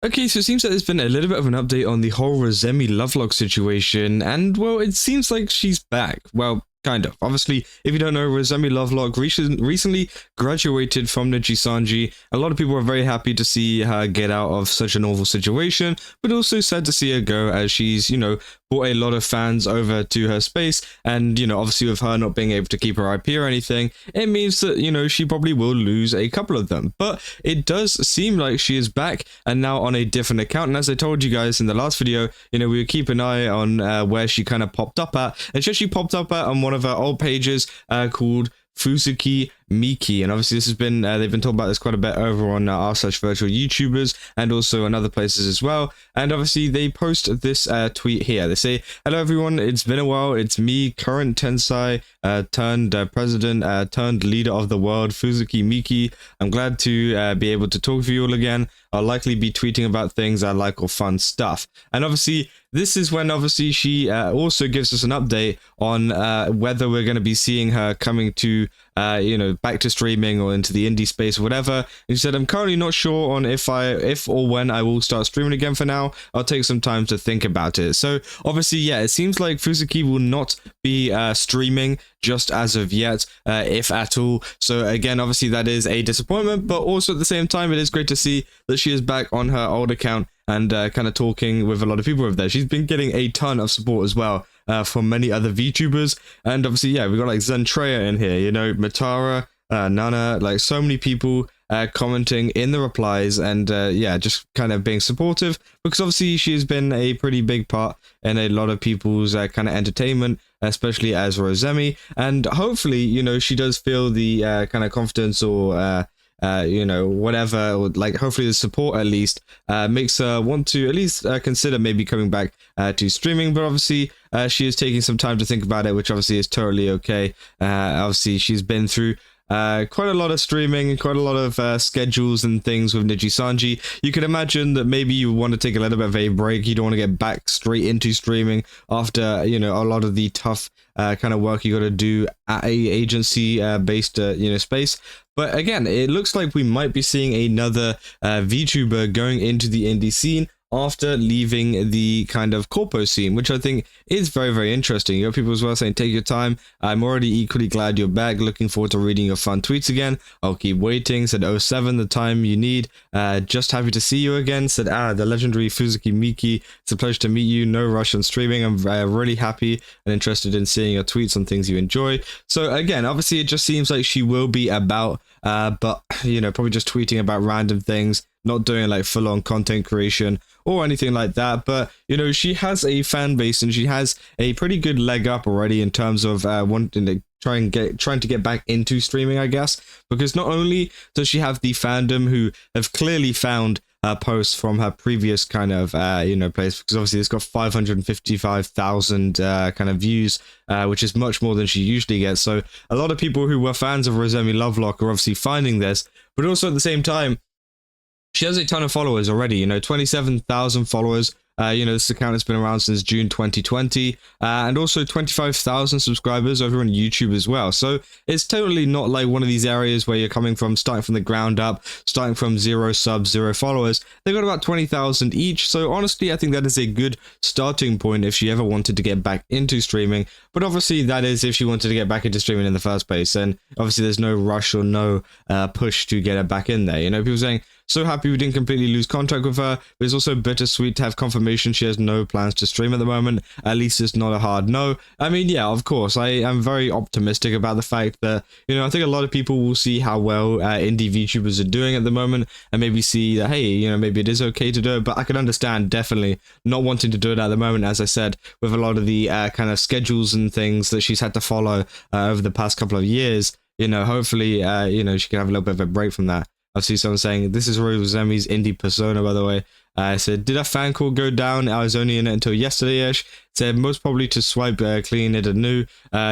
Okay, so it seems that there's been a little bit of an update on the whole Rosemi Lovelock situation, and well, it seems like she's back. Well, kind of. Obviously, if you don't know, Rosemi Lovelock recently graduated from Nijisanji. A lot of people are very happy to see her get out of such an awful situation, but also sad to see her go as she's, brought a lot of fans over to her space, and, obviously with her not being able to keep her IP or anything, it means that, she probably will lose a couple of them. But it does seem like she is back, and now on a different account, and as I told you guys in the last video, we would keep an eye on where she kind of popped up at, and she actually popped up at on one of her old pages called Fuzuki Miki, and obviously this has been they've been talking about this quite a bit over on r/virtual YouTubers and also in other places as well. And obviously they post this tweet here. They say, "Hello everyone, it's been a while. It's me, current Tensai turned president turned leader of the world, Fuzuki Miki. I'm glad to be able to talk with you all again. I'll likely be tweeting about things I like or fun stuff." And obviously this is when obviously she also gives us an update on whether we're going to be seeing her coming to back to streaming or into the indie space or whatever. And she said, "I'm currently not sure on if or when I will start streaming again. For now, I'll take some time to think about it." So obviously, yeah, it seems like Fuzuki will not be streaming just as of yet, if at all. So again, obviously that is a disappointment, but also at the same time, it is great to see that she is back on her old account and kind of talking with a lot of people over there. She's been getting a ton of support as well from many other VTubers, and obviously, yeah, we got like Zentreya in here, Matara, Nana, like so many people commenting in the replies, and yeah, just kind of being supportive, because obviously she's been a pretty big part in a lot of people's kind of entertainment, especially as Rosemi, and hopefully, she does feel the kind of confidence or whatever, or like hopefully the support at least makes her want to at least consider maybe coming back to streaming. But obviously she is taking some time to think about it, which obviously is totally okay. Obviously she's been through quite a lot of streaming, quite a lot of schedules and things with Nijisanji. You can imagine that maybe you want to take a little bit of a break. You don't want to get back straight into streaming after, a lot of the tough kind of work you got to do at a agency based, space. But again, it looks like we might be seeing another VTuber going into the indie scene after leaving the kind of corpo scene, which I think is very, very interesting. You have people as well saying, "Take your time. I'm already equally glad you're back. Looking forward to reading your fun tweets again. I'll keep waiting." Said 07, "The time you need. Just happy to see you again." Said, "The legendary Fuzuki Miki. It's a pleasure to meet you. No rush on streaming. I'm really happy and interested in seeing your tweets on things you enjoy." So again, obviously it just seems like she will be about, but probably just tweeting about random things, not doing like full-on content creation or anything like that. But she has a fan base, and she has a pretty good leg up already in terms of wanting to trying to get back into streaming, I guess, because not only does she have the fandom who have clearly found posts from her previous kind of place, because obviously it's got 555,000 kind of views, which is much more than she usually gets. So a lot of people who were fans of Rosemi Lovelock are obviously finding this, but also at the same time, she has a ton of followers already, 27,000 followers. This account has been around since June 2020, and also 25,000 subscribers over on YouTube as well. So it's totally not like one of these areas where you're starting from the ground up, starting from 0 subs, 0 followers. They've got about 20,000 each. So honestly, I think that is a good starting point if she ever wanted to get back into streaming. But obviously that is if she wanted to get back into streaming in the first place. And obviously there's no rush or no push to get her back in there. People saying, "So happy we didn't completely lose contact with her, but it's also bittersweet to have confirmation she has no plans to stream at the moment. At least it's not a hard no." I mean, yeah, of course, I am very optimistic about the fact that, I think a lot of people will see how well indie VTubers are doing at the moment, and maybe see that, hey, maybe it is okay to do it. But I can understand definitely not wanting to do it at the moment, as I said, with a lot of the kind of schedules and things that she's had to follow over the past couple of years. Hopefully, she can have a little bit of a break from that. I see someone saying, "This is Rosemi's indie persona, by the way." I said, "Did a fan call go down? I was only in it until yesterday-ish." Said, "Most probably to swipe clean it anew.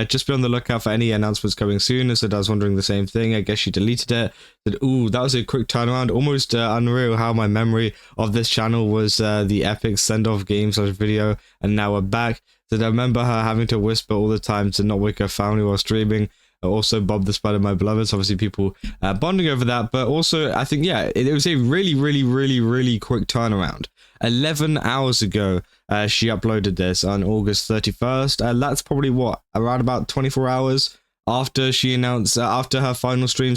Just be on the lookout for any announcements coming soon." I said, "I was wondering the same thing. I guess she deleted it." Said, "Ooh, that was a quick turnaround. Almost unreal how my memory of this channel was the epic send-off game/video, and now we're back." Said, "I remember her having to whisper all the time to not wake her family while streaming. also Bob the Spider My Beloved. So obviously people bonding over that, but also I think, yeah, it was a really quick turnaround. 11 hours ago, she uploaded this on August 31st, and that's probably what, around about 24 hours after she announced, after her final stream,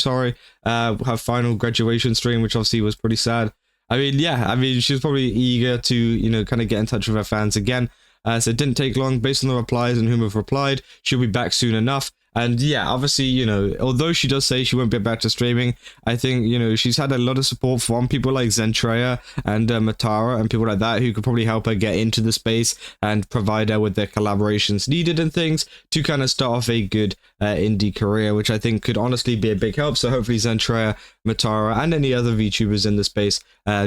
her final graduation stream, which obviously was pretty sad. I mean, yeah, I mean, she was probably eager to, you know, kind of get in touch with her fans again. So it didn't take long. Based on the replies and whom have replied, she'll be back soon enough. And yeah, obviously, you know, although she does say she won't get back to streaming, I think, you know, she's had a lot of support from people like Zentreya and Matara and people like that who could probably help her get into the space and provide her with the collaborations needed and things to kind of start off a good indie career, which I think could honestly be a big help. So hopefully Zentreya, Matara, and any other VTubers in the space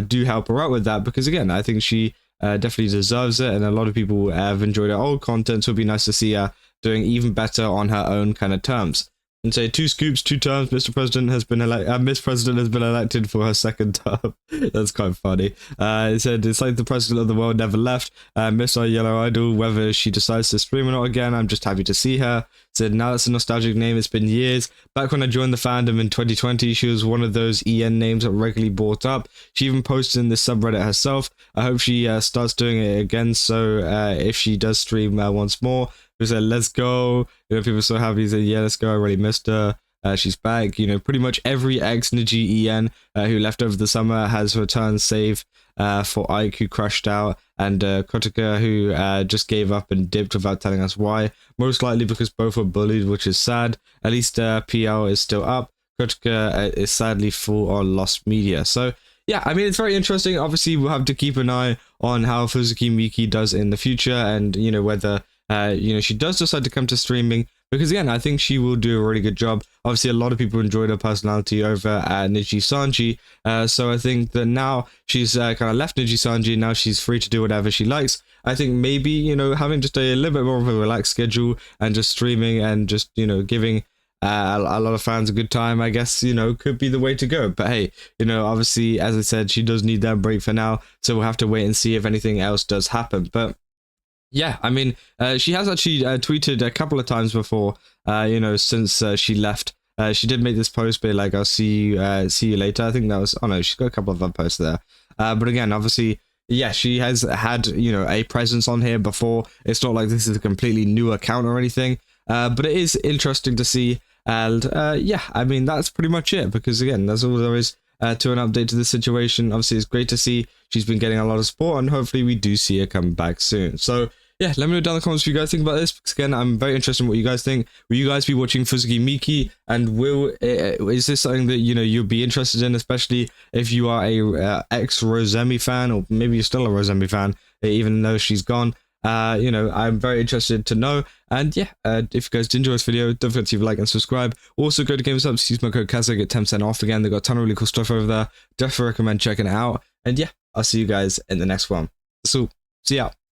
do help her out with that, because again, I think she definitely deserves it, and a lot of people have enjoyed her old content, so it'd be nice to see her doing even better on her own kind of terms. And say 2 scoops, 2 terms. Mr. President has been Miss President has been elected for her 2nd term. That's quite funny. It said it's like the president of the world never left. Miss our yellow idol. Whether she decides to stream or not again, I'm just happy to see her. Said now that's a nostalgic name. It's been years. Back when I joined the fandom in 2020, she was one of those EN names that regularly brought up. She even posted in this subreddit herself. I hope she starts doing it again. So if she does stream once more. Who said, let's go. You know, people are so happy. Said, yeah, let's go. I really missed her. She's back. You know, pretty much every ex-Niji EN who left over the summer has returned, save for Ike, who crashed out, and Kotika, who just gave up and dipped without telling us why. Most likely because both were bullied, which is sad. At least PL is still up. Kotika is sadly full on lost media. So, yeah, I mean, it's very interesting. Obviously, we'll have to keep an eye on how Fuzuki Miki does in the future, and, you know, whether you know, she does decide to come to streaming, because again, I think she will do a really good job. Obviously, a lot of people enjoyed her personality over at Nijisanji, so I think that now she's kind of left Nijisanji, now she's free to do whatever she likes. I think maybe, you know, having just a little bit more of a relaxed schedule and just streaming and just, you know, giving a lot of fans a good time, I guess, you know, could be the way to go. But hey, you know, obviously, as I said, she does need that break for now, so we'll have to wait and see if anything else does happen. But yeah, I mean, she has actually tweeted a couple of times before, you know, since she left. She did make this post, but like, I'll see you later. I think that was, oh no, she's got a couple of other posts there. But again, obviously, yeah, she has had, you know, a presence on here before. It's not like this is a completely new account or anything, but it is interesting to see. And yeah, I mean, that's pretty much it, because again, that's all there is to an update to the situation. Obviously, it's great to see she's been getting a lot of support, and hopefully we do see her come back soon. So yeah, let me know down in the comments what you guys think about this, because again, I'm very interested in what you guys think. Will you guys be watching Fuzuki Miki, and is this something that, you know, you'll be interested in, especially if you are a ex-Rosemi fan, or maybe you're still a Rosemi fan, even though she's gone? You know, I'm very interested to know. And yeah, if you guys did enjoy this video, don't forget to leave a like and subscribe. Also, go to GameStop, use my code KAZA, get 10% off again. They've got a ton of really cool stuff over there. Definitely recommend checking it out. And yeah, I'll see you guys in the next one. So, see ya.